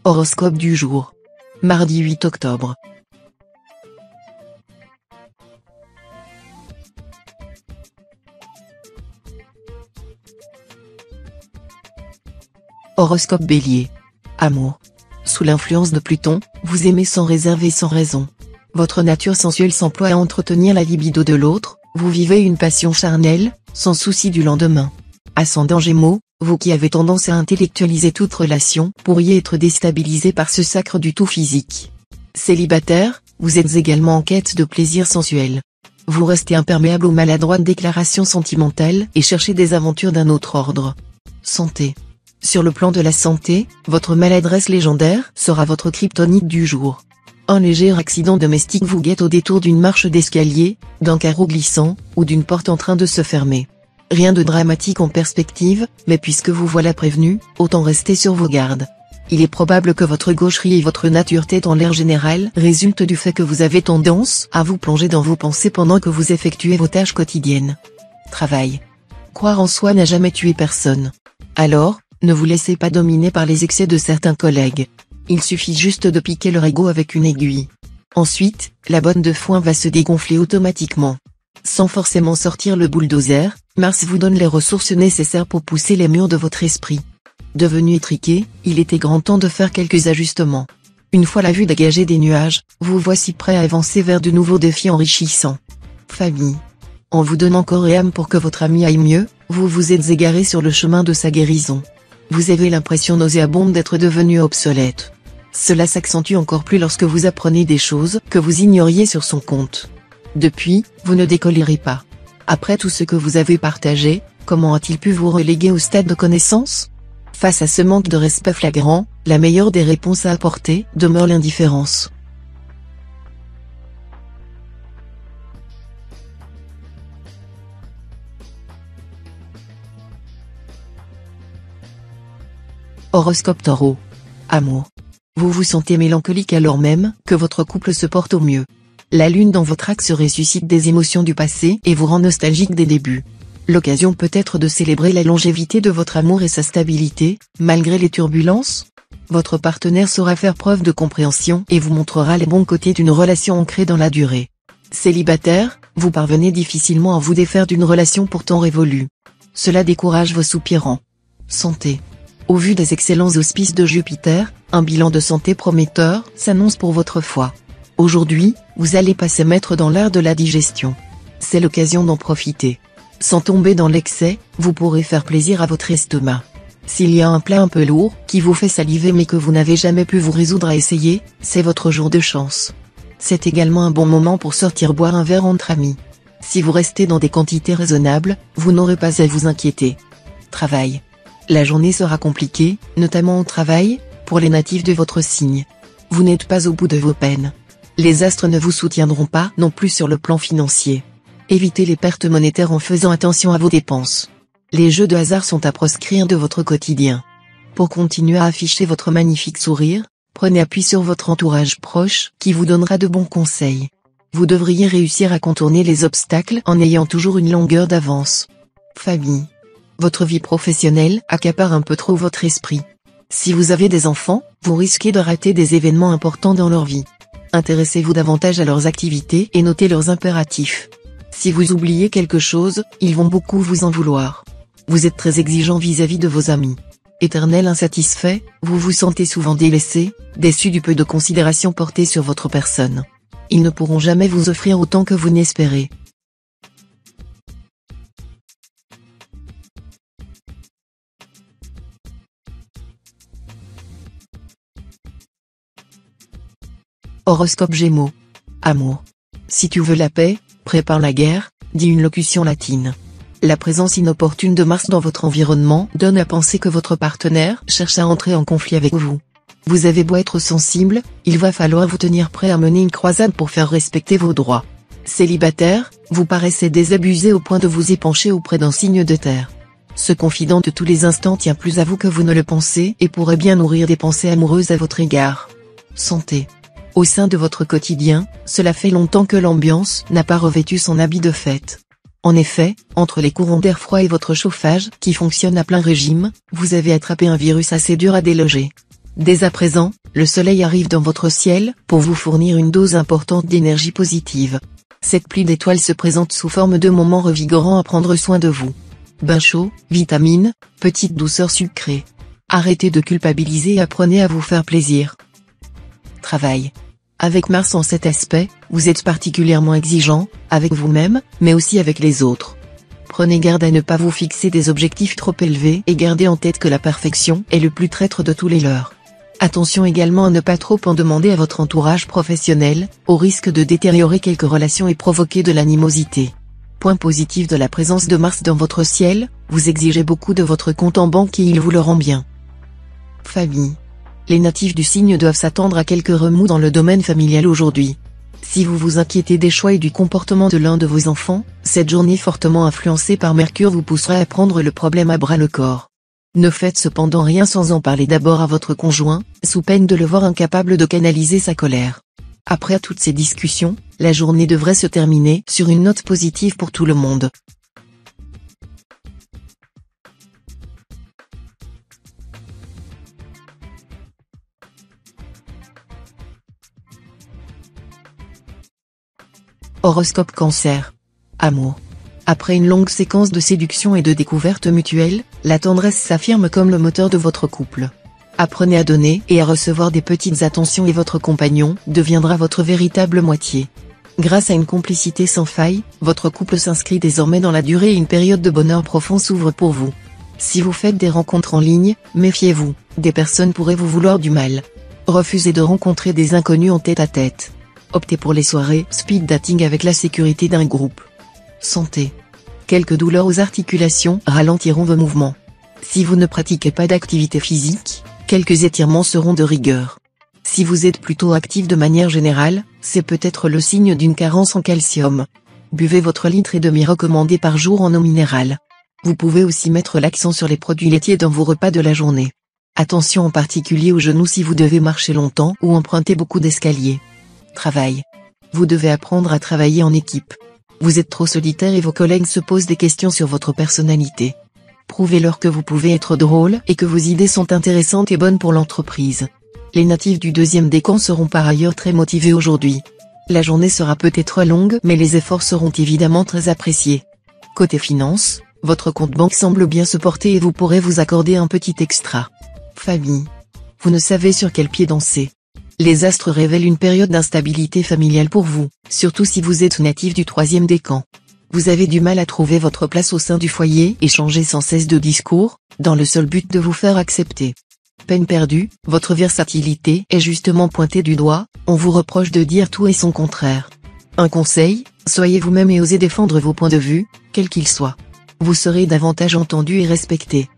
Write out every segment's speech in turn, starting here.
Horoscope du jour. Mardi 8 octobre. Horoscope Bélier. Amour. Sous l'influence de Pluton, vous aimez sans réserve et sans raison. Votre nature sensuelle s'emploie à entretenir la libido de l'autre, vous vivez une passion charnelle, sans souci du lendemain. Ascendant Gémeaux, vous qui avez tendance à intellectualiser toute relation, pourriez être déstabilisé par ce sacre du tout physique. Célibataire, vous êtes également en quête de plaisir sensuel. Vous restez imperméable aux maladroites déclarations sentimentales et cherchez des aventures d'un autre ordre. Santé. Sur le plan de la santé, votre maladresse légendaire sera votre kryptonite du jour. Un léger accident domestique vous guette au détour d'une marche d'escalier, d'un carreau glissant, ou d'une porte en train de se fermer. Rien de dramatique en perspective, mais puisque vous voilà prévenu, autant rester sur vos gardes. Il est probable que votre gaucherie et votre nature tête en l'air général résultent du fait que vous avez tendance à vous plonger dans vos pensées pendant que vous effectuez vos tâches quotidiennes. Travail. Croire en soi n'a jamais tué personne. Alors, ne vous laissez pas dominer par les excès de certains collègues. Il suffit juste de piquer leur ego avec une aiguille. Ensuite, la bonne de foin va se dégonfler automatiquement. Sans forcément sortir le bulldozer, Mars vous donne les ressources nécessaires pour pousser les murs de votre esprit. Devenu étriqué, il était grand temps de faire quelques ajustements. Une fois la vue dégagée des nuages, vous voici prêt à avancer vers de nouveaux défis enrichissants. Famille. En vous donnant corps et âme pour que votre ami aille mieux, vous vous êtes égaré sur le chemin de sa guérison. Vous avez l'impression nauséabonde d'être devenu obsolète. Cela s'accentue encore plus lorsque vous apprenez des choses que vous ignoriez sur son compte. Depuis, vous ne décollerez pas. Après tout ce que vous avez partagé, comment a-t-il pu vous reléguer au stade de connaissance? Face à ce manque de respect flagrant, la meilleure des réponses à apporter demeure l'indifférence. Horoscope Taureau. Amour. Vous vous sentez mélancolique alors même que votre couple se porte au mieux. La lune dans votre axe ressuscite des émotions du passé et vous rend nostalgique des débuts. L'occasion peut être de célébrer la longévité de votre amour et sa stabilité, malgré les turbulences. Votre partenaire saura faire preuve de compréhension et vous montrera les bons côtés d'une relation ancrée dans la durée. Célibataire, vous parvenez difficilement à vous défaire d'une relation pourtant révolue. Cela décourage vos soupirants. Santé. Au vu des excellents auspices de Jupiter, un bilan de santé prometteur s'annonce pour votre foie. Aujourd'hui, vous allez passer maître dans l'art de la digestion. C'est l'occasion d'en profiter. Sans tomber dans l'excès, vous pourrez faire plaisir à votre estomac. S'il y a un plat un peu lourd, qui vous fait saliver mais que vous n'avez jamais pu vous résoudre à essayer, c'est votre jour de chance. C'est également un bon moment pour sortir boire un verre entre amis. Si vous restez dans des quantités raisonnables, vous n'aurez pas à vous inquiéter. Travail. La journée sera compliquée, notamment au travail, pour les natifs de votre signe. Vous n'êtes pas au bout de vos peines. Les astres ne vous soutiendront pas non plus sur le plan financier. Évitez les pertes monétaires en faisant attention à vos dépenses. Les jeux de hasard sont à proscrire de votre quotidien. Pour continuer à afficher votre magnifique sourire, prenez appui sur votre entourage proche qui vous donnera de bons conseils. Vous devriez réussir à contourner les obstacles en ayant toujours une longueur d'avance. Famille. Votre vie professionnelle accapare un peu trop votre esprit. Si vous avez des enfants, vous risquez de rater des événements importants dans leur vie. Intéressez-vous davantage à leurs activités et notez leurs impératifs. Si vous oubliez quelque chose, ils vont beaucoup vous en vouloir. Vous êtes très exigeant vis-à-vis de vos amis. Éternel insatisfait, vous vous sentez souvent délaissé, déçu du peu de considération portée sur votre personne. Ils ne pourront jamais vous offrir autant que vous n'espérez. Horoscope Gémeaux. Amour. Si tu veux la paix, prépare la guerre, dit une locution latine. La présence inopportune de Mars dans votre environnement donne à penser que votre partenaire cherche à entrer en conflit avec vous. Vous avez beau être sensible, il va falloir vous tenir prêt à mener une croisade pour faire respecter vos droits. Célibataire, vous paraissez désabusé au point de vous épancher auprès d'un signe de terre. Ce confident de tous les instants tient plus à vous que vous ne le pensez et pourrait bien nourrir des pensées amoureuses à votre égard. Santé. Au sein de votre quotidien, cela fait longtemps que l'ambiance n'a pas revêtu son habit de fête. En effet, entre les courants d'air froid et votre chauffage qui fonctionne à plein régime, vous avez attrapé un virus assez dur à déloger. Dès à présent, le soleil arrive dans votre ciel pour vous fournir une dose importante d'énergie positive. Cette pluie d'étoiles se présente sous forme de moments revigorants à prendre soin de vous. Bain chaud, vitamines, petite douceur sucrée. Arrêtez de culpabiliser et apprenez à vous faire plaisir. Travail. Avec Mars en cet aspect, vous êtes particulièrement exigeant, avec vous-même, mais aussi avec les autres. Prenez garde à ne pas vous fixer des objectifs trop élevés et gardez en tête que la perfection est le plus traître de tous les leurs. Attention également à ne pas trop en demander à votre entourage professionnel, au risque de détériorer quelques relations et provoquer de l'animosité. Point positif de la présence de Mars dans votre ciel, vous exigez beaucoup de votre compte en banque et il vous le rend bien. Famille. Les natifs du signe doivent s'attendre à quelques remous dans le domaine familial aujourd'hui. Si vous vous inquiétez des choix et du comportement de l'un de vos enfants, cette journée fortement influencée par Mercure vous poussera à prendre le problème à bras-le-corps. Ne faites cependant rien sans en parler d'abord à votre conjoint, sous peine de le voir incapable de canaliser sa colère. Après toutes ces discussions, la journée devrait se terminer sur une note positive pour tout le monde. Horoscope Cancer. Amour. Après une longue séquence de séduction et de découverte mutuelle, la tendresse s'affirme comme le moteur de votre couple. Apprenez à donner et à recevoir des petites attentions et votre compagnon deviendra votre véritable moitié. Grâce à une complicité sans faille, votre couple s'inscrit désormais dans la durée et une période de bonheur profond s'ouvre pour vous. Si vous faites des rencontres en ligne, méfiez-vous, des personnes pourraient vous vouloir du mal. Refusez de rencontrer des inconnus en tête-à-tête. Optez pour les soirées speed dating avec la sécurité d'un groupe. Santé. Quelques douleurs aux articulations ralentiront vos mouvements. Si vous ne pratiquez pas d'activité physique, quelques étirements seront de rigueur. Si vous êtes plutôt actif de manière générale, c'est peut-être le signe d'une carence en calcium. Buvez votre litre et demi recommandé par jour en eau minérale. Vous pouvez aussi mettre l'accent sur les produits laitiers dans vos repas de la journée. Attention en particulier aux genoux si vous devez marcher longtemps ou emprunter beaucoup d'escaliers. Travail. Vous devez apprendre à travailler en équipe. Vous êtes trop solitaire et vos collègues se posent des questions sur votre personnalité. Prouvez-leur que vous pouvez être drôle et que vos idées sont intéressantes et bonnes pour l'entreprise. Les natifs du deuxième décan seront par ailleurs très motivés aujourd'hui. La journée sera peut-être longue mais les efforts seront évidemment très appréciés. Côté finance, votre compte banque semble bien se porter et vous pourrez vous accorder un petit extra. Famille. Vous ne savez sur quel pied danser. Les astres révèlent une période d'instabilité familiale pour vous, surtout si vous êtes natif du troisième décan. Vous avez du mal à trouver votre place au sein du foyer et changez sans cesse de discours, dans le seul but de vous faire accepter. Peine perdue, votre versatilité est justement pointée du doigt, on vous reproche de dire tout et son contraire. Un conseil, soyez vous-même et osez défendre vos points de vue, quels qu'ils soient. Vous serez davantage entendu et respecté.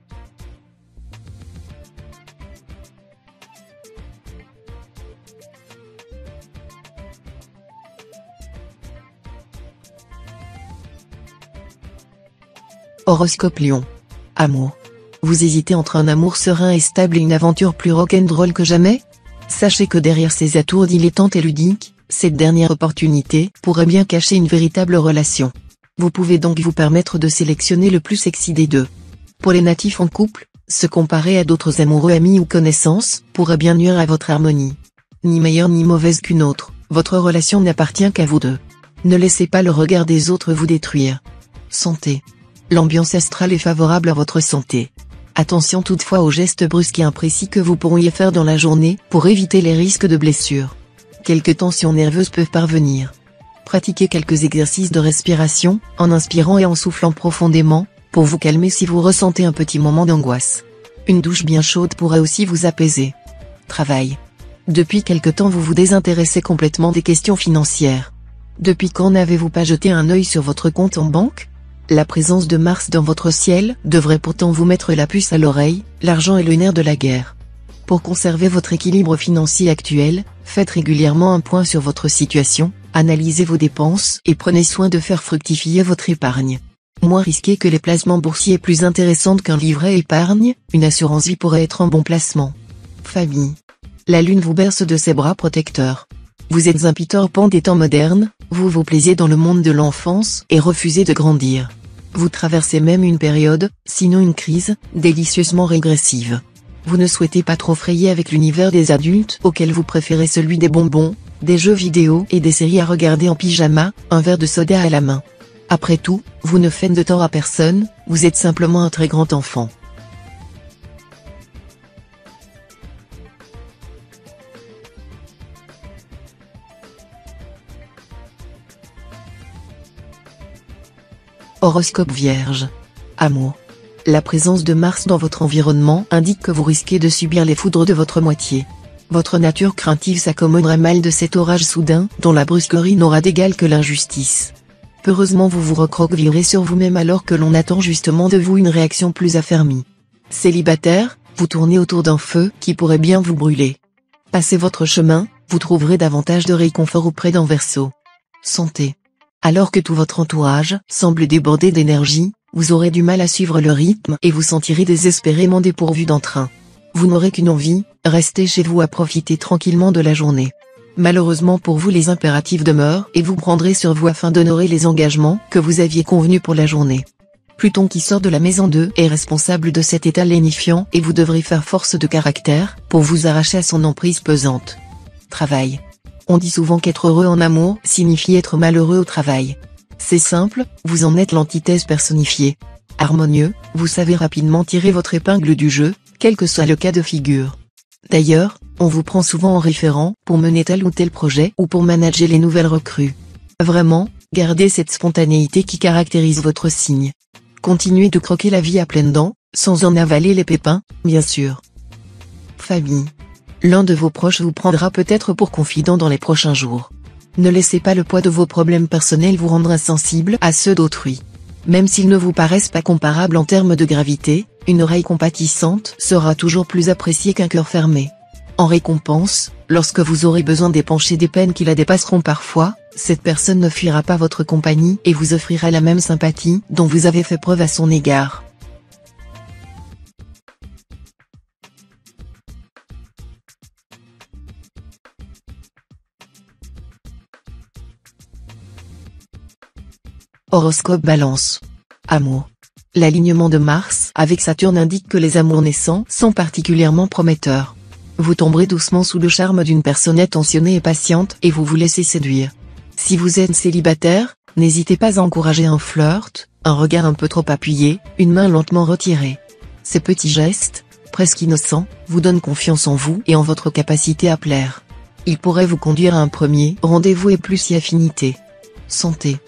Horoscope Lion. Amour. Vous hésitez entre un amour serein et stable et une aventure plus rock'n'roll que jamais? Sachez que derrière ces atours dilettantes et ludiques, cette dernière opportunité pourrait bien cacher une véritable relation. Vous pouvez donc vous permettre de sélectionner le plus sexy des deux. Pour les natifs en couple, se comparer à d'autres amoureux, amis ou connaissances pourrait bien nuire à votre harmonie. Ni meilleure ni mauvaise qu'une autre, votre relation n'appartient qu'à vous deux. Ne laissez pas le regard des autres vous détruire. Santé. L'ambiance astrale est favorable à votre santé. Attention toutefois aux gestes brusques et imprécis que vous pourriez faire dans la journée pour éviter les risques de blessures. Quelques tensions nerveuses peuvent parvenir. Pratiquez quelques exercices de respiration, en inspirant et en soufflant profondément, pour vous calmer si vous ressentez un petit moment d'angoisse. Une douche bien chaude pourrait aussi vous apaiser. Travail. Depuis quelque temps vous vous désintéressez complètement des questions financières. Depuis quand n'avez-vous pas jeté un œil sur votre compte en banque? La présence de Mars dans votre ciel devrait pourtant vous mettre la puce à l'oreille, l'argent est le nerf de la guerre. Pour conserver votre équilibre financier actuel, faites régulièrement un point sur votre situation, analysez vos dépenses et prenez soin de faire fructifier votre épargne. Moins risqué que les placements boursiers et plus intéressante qu'un livret épargne, une assurance vie pourrait être un bon placement. Famille. La lune vous berce de ses bras protecteurs. Vous êtes un Peter Pan des temps modernes, vous vous plaisez dans le monde de l'enfance et refusez de grandir. Vous traversez même une période, sinon une crise, délicieusement régressive. Vous ne souhaitez pas trop frayer avec l'univers des adultes auquel vous préférez celui des bonbons, des jeux vidéo et des séries à regarder en pyjama, un verre de soda à la main. Après tout, vous ne faites de tort à personne, vous êtes simplement un très grand enfant. Horoscope Vierge. Amour. La présence de Mars dans votre environnement indique que vous risquez de subir les foudres de votre moitié. Votre nature craintive s'accommodera mal de cet orage soudain, dont la brusquerie n'aura d'égal que l'injustice. Peureusement vous vous recroquevillerez sur vous-même alors que l'on attend justement de vous une réaction plus affermie. Célibataire, vous tournez autour d'un feu qui pourrait bien vous brûler. Passez votre chemin, vous trouverez davantage de réconfort auprès d'un Verseau. Santé. Alors que tout votre entourage semble déborder d'énergie, vous aurez du mal à suivre le rythme et vous sentirez désespérément dépourvu d'entrain. Vous n'aurez qu'une envie, rester chez vous à profiter tranquillement de la journée. Malheureusement pour vous les impératifs demeurent et vous prendrez sur vous afin d'honorer les engagements que vous aviez convenus pour la journée. Pluton qui sort de la maison 2 est responsable de cet état lénifiant et vous devrez faire force de caractère pour vous arracher à son emprise pesante. Travail. On dit souvent qu'être heureux en amour signifie être malheureux au travail. C'est simple, vous en êtes l'antithèse personnifiée. Harmonieux, vous savez rapidement tirer votre épingle du jeu, quel que soit le cas de figure. D'ailleurs, on vous prend souvent en référent pour mener tel ou tel projet ou pour manager les nouvelles recrues. Vraiment, gardez cette spontanéité qui caractérise votre signe. Continuez de croquer la vie à pleines dents, sans en avaler les pépins, bien sûr. Famille. L'un de vos proches vous prendra peut-être pour confident dans les prochains jours. Ne laissez pas le poids de vos problèmes personnels vous rendre insensible à ceux d'autrui. Même s'ils ne vous paraissent pas comparables en termes de gravité, une oreille compatissante sera toujours plus appréciée qu'un cœur fermé. En récompense, lorsque vous aurez besoin d'épancher des peines qui la dépasseront parfois, cette personne ne fuira pas votre compagnie et vous offrira la même sympathie dont vous avez fait preuve à son égard. Horoscope Balance. Amour. L'alignement de Mars avec Saturne indique que les amours naissants sont particulièrement prometteurs. Vous tomberez doucement sous le charme d'une personne attentionnée et patiente et vous vous laissez séduire. Si vous êtes célibataire, n'hésitez pas à encourager un flirt, un regard un peu trop appuyé, une main lentement retirée. Ces petits gestes, presque innocents, vous donnent confiance en vous et en votre capacité à plaire. Ils pourraient vous conduire à un premier rendez-vous et plus si affinité. Santé.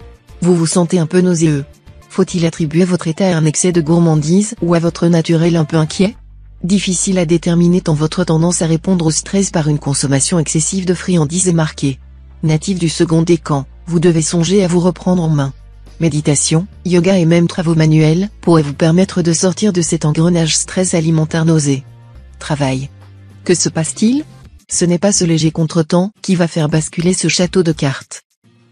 Vous vous sentez un peu nauséeux. Faut-il attribuer votre état à un excès de gourmandise ou à votre naturel un peu inquiet? Difficile à déterminer tant votre tendance à répondre au stress par une consommation excessive de friandises est marquée. Natif du second décan, vous devez songer à vous reprendre en main. Méditation, yoga et même travaux manuels pourraient vous permettre de sortir de cet engrenage stress alimentaire nausée. Travail. Que se passe-t-il? Ce n'est pas ce léger contretemps qui va faire basculer ce château de cartes.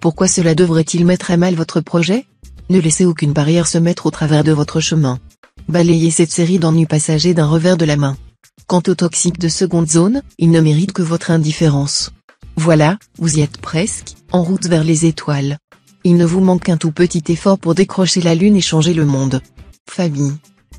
Pourquoi cela devrait-il mettre à mal votre projet? Ne laissez aucune barrière se mettre au travers de votre chemin. Balayez cette série d'ennuis passagers d'un revers de la main. Quant aux toxiques de seconde zone, ils ne méritent que votre indifférence. Voilà, vous y êtes presque, en route vers les étoiles. Il ne vous manque qu'un tout petit effort pour décrocher la lune et changer le monde. Famille.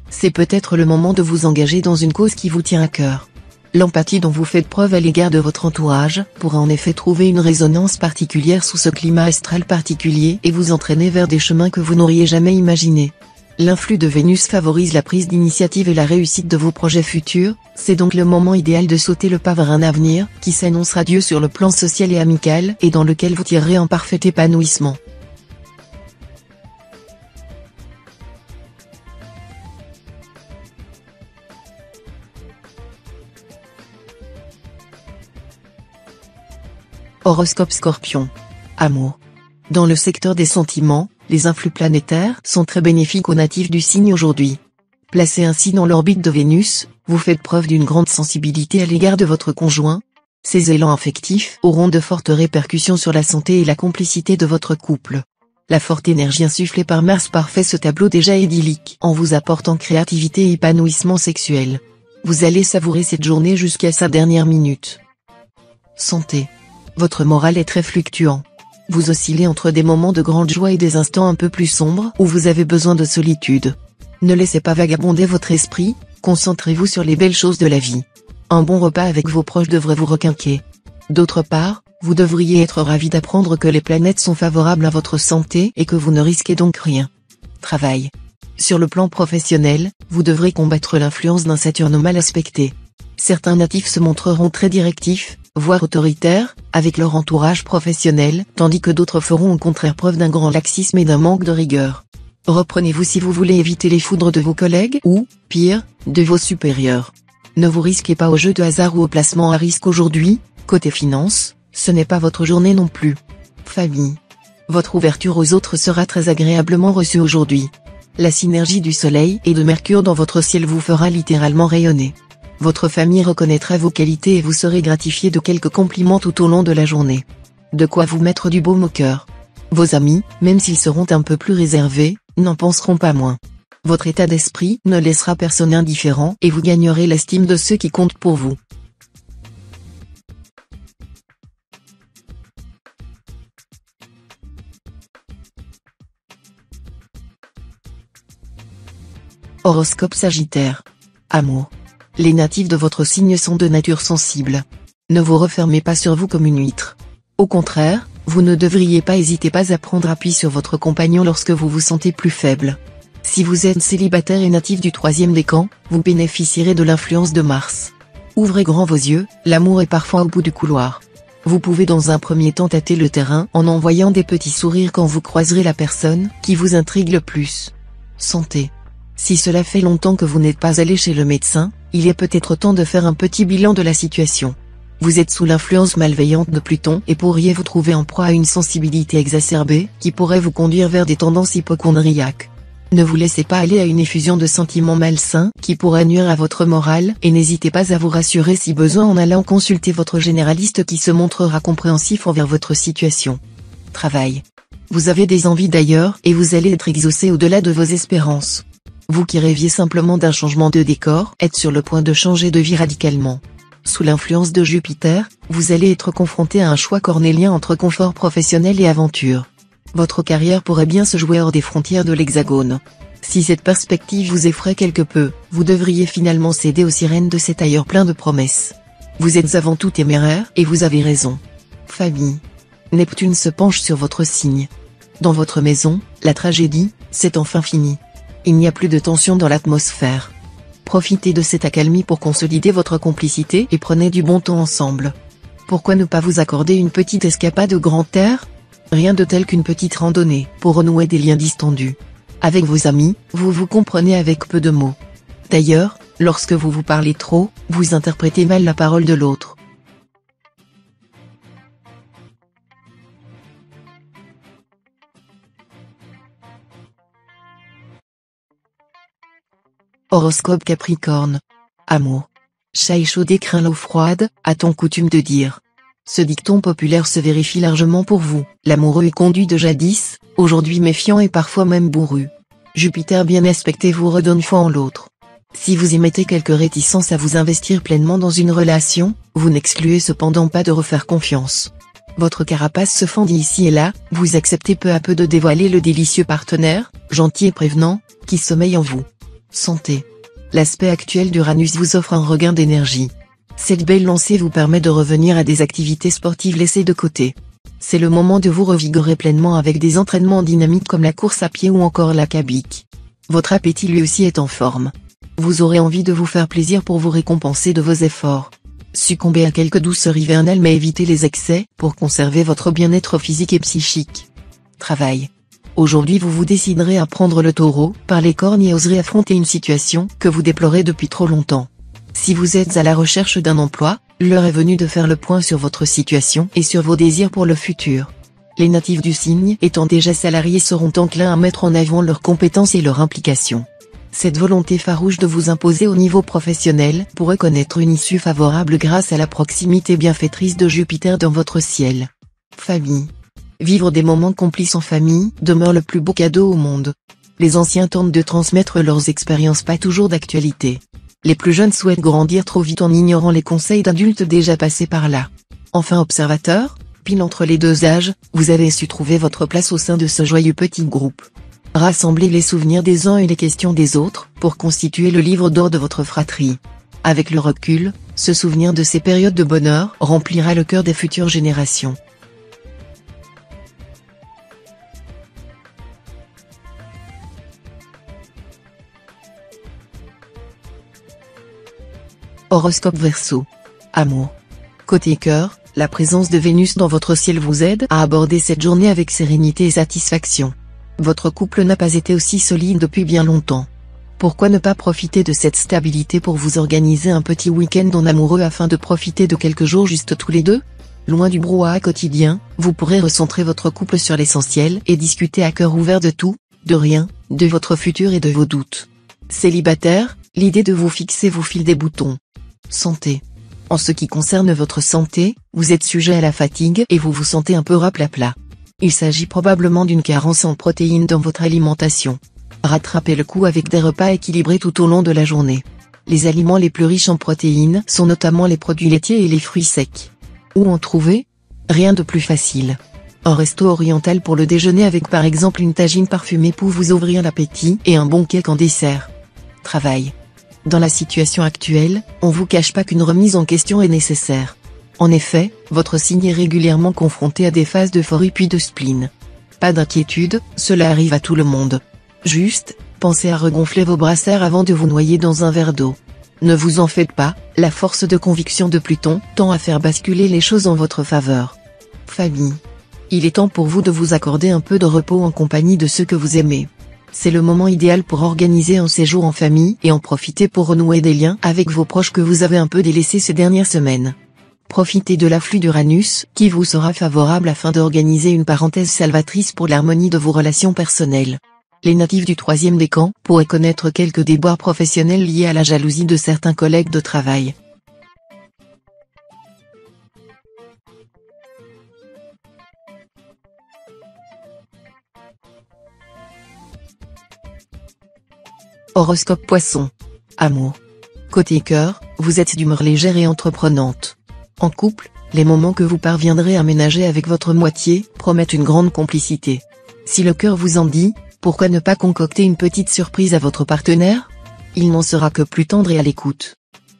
C'est peut-être le moment de vous engager dans une cause qui vous tient à cœur. L'empathie dont vous faites preuve à l'égard de votre entourage pourra en effet trouver une résonance particulière sous ce climat astral particulier et vous entraîner vers des chemins que vous n'auriez jamais imaginés. L'influx de Vénus favorise la prise d'initiative et la réussite de vos projets futurs, c'est donc le moment idéal de sauter le pas vers un avenir qui s'annonce radieux sur le plan social et amical et dans lequel vous tirerez un parfait épanouissement. Horoscope Scorpion. Amour. Dans le secteur des sentiments, les influx planétaires sont très bénéfiques aux natifs du signe aujourd'hui. Placé ainsi dans l'orbite de Vénus, vous faites preuve d'une grande sensibilité à l'égard de votre conjoint. Ces élans affectifs auront de fortes répercussions sur la santé et la complicité de votre couple. La forte énergie insufflée par Mars parfait ce tableau déjà idyllique en vous apportant créativité et épanouissement sexuel. Vous allez savourer cette journée jusqu'à sa dernière minute. Santé. Votre moral est très fluctuant. Vous oscillez entre des moments de grande joie et des instants un peu plus sombres où vous avez besoin de solitude. Ne laissez pas vagabonder votre esprit, Concentrez-vous sur les belles choses de la vie. Un bon repas avec vos proches devrait vous requinquer. D'autre part, vous devriez être ravi d'apprendre que les planètes sont favorables à votre santé et que vous ne risquez donc rien. Travail. Sur le plan professionnel, vous devrez combattre l'influence d'un Saturne mal aspecté. Certains natifs se montreront très directifs, voire autoritaires, avec leur entourage professionnel, tandis que d'autres feront au contraire preuve d'un grand laxisme et d'un manque de rigueur. Reprenez-vous si vous voulez éviter les foudres de vos collègues ou, pire, de vos supérieurs. Ne vous risquez pas au jeu de hasard ou au placement à risque aujourd'hui. Côté finance, ce n'est pas votre journée non plus. Famille. Votre ouverture aux autres sera très agréablement reçue aujourd'hui. La synergie du Soleil et de Mercure dans votre ciel vous fera littéralement rayonner. Votre famille reconnaîtra vos qualités et vous serez gratifié de quelques compliments tout au long de la journée. De quoi vous mettre du baume au cœur. Vos amis, même s'ils seront un peu plus réservés, n'en penseront pas moins. Votre état d'esprit ne laissera personne indifférent et vous gagnerez l'estime de ceux qui comptent pour vous. Horoscope Sagittaire. Amour. Les natifs de votre signe sont de nature sensible. Ne vous refermez pas sur vous comme une huître. Au contraire, vous ne devriez pas hésiter à prendre appui sur votre compagnon lorsque vous vous sentez plus faible. Si vous êtes célibataire et natif du 3e décan, vous bénéficierez de l'influence de Mars. Ouvrez grand vos yeux, l'amour est parfois au bout du couloir. Vous pouvez dans un premier temps tâter le terrain en envoyant des petits sourires quand vous croiserez la personne qui vous intrigue le plus. Santé. Si cela fait longtemps que vous n'êtes pas allé chez le médecin, il est peut-être temps de faire un petit bilan de la situation. Vous êtes sous l'influence malveillante de Pluton et pourriez vous trouver en proie à une sensibilité exacerbée qui pourrait vous conduire vers des tendances hypocondriaques. Ne vous laissez pas aller à une effusion de sentiments malsains qui pourraient nuire à votre morale et n'hésitez pas à vous rassurer si besoin en allant consulter votre généraliste qui se montrera compréhensif envers votre situation. Travail. Vous avez des envies d'ailleurs et vous allez être exaucé au-delà de vos espérances. Vous qui rêviez simplement d'un changement de décor êtes sur le point de changer de vie radicalement. Sous l'influence de Jupiter, vous allez être confronté à un choix cornélien entre confort professionnel et aventure. Votre carrière pourrait bien se jouer hors des frontières de l'Hexagone. Si cette perspective vous effraie quelque peu, vous devriez finalement céder aux sirènes de cet ailleurs plein de promesses. Vous êtes avant tout téméraire et vous avez raison. Famille. Neptune se penche sur votre signe. Dans votre maison, la tragédie, c'est enfin fini. Il n'y a plus de tension dans l'atmosphère. Profitez de cette accalmie pour consolider votre complicité et prenez du bon temps ensemble. Pourquoi ne pas vous accorder une petite escapade au grand air ? Rien de tel qu'une petite randonnée pour renouer des liens distendus. Avec vos amis, vous vous comprenez avec peu de mots. D'ailleurs, lorsque vous vous parlez trop, vous interprétez mal la parole de l'autre. Horoscope Capricorne. Amour. Chat échaudé craint l'eau froide, a-t-on coutume de dire. Ce dicton populaire se vérifie largement pour vous. L'amoureux est conduit de jadis, aujourd'hui méfiant et parfois même bourru. Jupiter bien aspecté vous redonne foi en l'autre. Si vous émettez quelques réticences à vous investir pleinement dans une relation, vous n'excluez cependant pas de refaire confiance. Votre carapace se fendit ici et là, vous acceptez peu à peu de dévoiler le délicieux partenaire, gentil et prévenant, qui sommeille en vous. Santé. L'aspect actuel d'Uranus vous offre un regain d'énergie. Cette belle lancée vous permet de revenir à des activités sportives laissées de côté. C'est le moment de vous revigorer pleinement avec des entraînements dynamiques comme la course à pied ou encore l'acabique. Votre appétit lui aussi est en forme. Vous aurez envie de vous faire plaisir pour vous récompenser de vos efforts. Succombez à quelques douceurs hivernales mais évitez les excès pour conserver votre bien-être physique et psychique. Travail. Aujourd'hui vous vous déciderez à prendre le taureau par les cornes et oserez affronter une situation que vous déplorez depuis trop longtemps. Si vous êtes à la recherche d'un emploi, l'heure est venue de faire le point sur votre situation et sur vos désirs pour le futur. Les natifs du signe étant déjà salariés seront enclins à mettre en avant leurs compétences et leur implication. Cette volonté farouche de vous imposer au niveau professionnel pourrait connaître une issue favorable grâce à la proximité bienfaitrice de Jupiter dans votre ciel. Famille. Vivre des moments complices en famille demeure le plus beau cadeau au monde. Les anciens tentent de transmettre leurs expériences pas toujours d'actualité. Les plus jeunes souhaitent grandir trop vite en ignorant les conseils d'adultes déjà passés par là. Enfin observateur, pile entre les deux âges, vous avez su trouver votre place au sein de ce joyeux petit groupe. Rassemblez les souvenirs des uns et les questions des autres, pour constituer le livre d'or de votre fratrie. Avec le recul, ce souvenir de ces périodes de bonheur remplira le cœur des futures générations. Horoscope Verseau. Amour. Côté cœur, la présence de Vénus dans votre ciel vous aide à aborder cette journée avec sérénité et satisfaction. Votre couple n'a pas été aussi solide depuis bien longtemps. Pourquoi ne pas profiter de cette stabilité pour vous organiser un petit week-end en amoureux afin de profiter de quelques jours juste tous les deux? Loin du brouhaha quotidien, vous pourrez recentrer votre couple sur l'essentiel et discuter à cœur ouvert de tout, de rien, de votre futur et de vos doutes. Célibataire, l'idée de vous fixer vous file des boutons. Santé. En ce qui concerne votre santé, vous êtes sujet à la fatigue et vous vous sentez un peu raplapla. Il s'agit probablement d'une carence en protéines dans votre alimentation. Rattrapez le coup avec des repas équilibrés tout au long de la journée. Les aliments les plus riches en protéines sont notamment les produits laitiers et les fruits secs. Où en trouver? Rien de plus facile. Un resto oriental pour le déjeuner avec par exemple une tagine parfumée pour vous ouvrir l'appétit et un bon cake en dessert. Travail. Dans la situation actuelle, on vous cache pas qu'une remise en question est nécessaire. En effet, votre signe est régulièrement confronté à des phases d'euphorie puis de spleen. Pas d'inquiétude, cela arrive à tout le monde. Juste, pensez à regonfler vos brassières avant de vous noyer dans un verre d'eau. Ne vous en faites pas, la force de conviction de Pluton tend à faire basculer les choses en votre faveur. Famille. Il est temps pour vous de vous accorder un peu de repos en compagnie de ceux que vous aimez. C'est le moment idéal pour organiser un séjour en famille et en profiter pour renouer des liens avec vos proches que vous avez un peu délaissés ces dernières semaines. Profitez de l'afflux d'Uranus, qui vous sera favorable afin d'organiser une parenthèse salvatrice pour l'harmonie de vos relations personnelles. Les natifs du 3e décan pourraient connaître quelques déboires professionnels liés à la jalousie de certains collègues de travail. Horoscope Poisson. Amour. Côté cœur, vous êtes d'humeur légère et entreprenante. En couple, les moments que vous parviendrez à ménager avec votre moitié promettent une grande complicité. Si le cœur vous en dit, pourquoi ne pas concocter une petite surprise à votre partenaire? Il n'en sera que plus tendre et à l'écoute.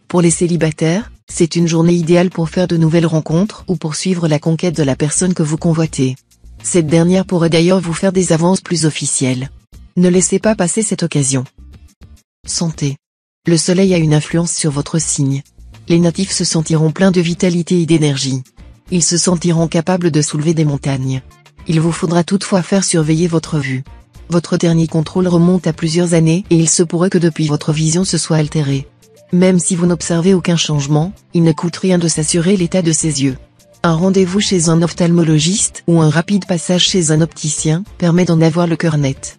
Pour les célibataires, c'est une journée idéale pour faire de nouvelles rencontres ou poursuivre la conquête de la personne que vous convoitez. Cette dernière pourrait d'ailleurs vous faire des avances plus officielles. Ne laissez pas passer cette occasion. Santé. Le soleil a une influence sur votre signe. Les natifs se sentiront pleins de vitalité et d'énergie. Ils se sentiront capables de soulever des montagnes. Il vous faudra toutefois faire surveiller votre vue. Votre dernier contrôle remonte à plusieurs années et il se pourrait que depuis votre vision se soit altérée. Même si vous n'observez aucun changement, il ne coûte rien de s'assurer l'état de ses yeux. Un rendez-vous chez un ophtalmologiste ou un rapide passage chez un opticien permet d'en avoir le cœur net.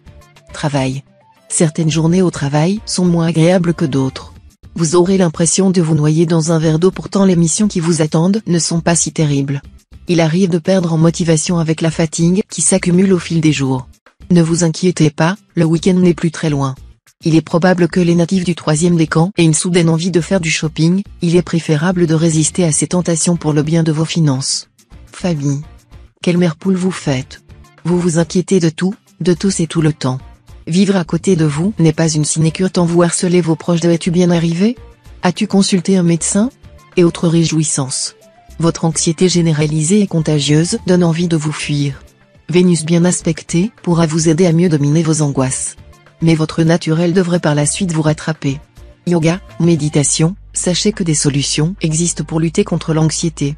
Travail. Certaines journées au travail sont moins agréables que d'autres. Vous aurez l'impression de vous noyer dans un verre d'eau, pourtant les missions qui vous attendent ne sont pas si terribles. Il arrive de perdre en motivation avec la fatigue qui s'accumule au fil des jours. Ne vous inquiétez pas, le week-end n'est plus très loin. Il est probable que les natifs du 3e décan aient une soudaine envie de faire du shopping, il est préférable de résister à ces tentations pour le bien de vos finances. Famille. Quelle mère poule vous faites? Vous vous inquiétez de tout, de tous et tout le temps. Vivre à côté de vous n'est pas une sinécure tant vous harcelez vos proches de es-tu bien arrivé? As-tu consulté un médecin? Et autres réjouissances. Votre anxiété généralisée et contagieuse donne envie de vous fuir. Vénus bien aspectée pourra vous aider à mieux dominer vos angoisses. Mais votre naturel devrait par la suite vous rattraper. Yoga, méditation, sachez que des solutions existent pour lutter contre l'anxiété.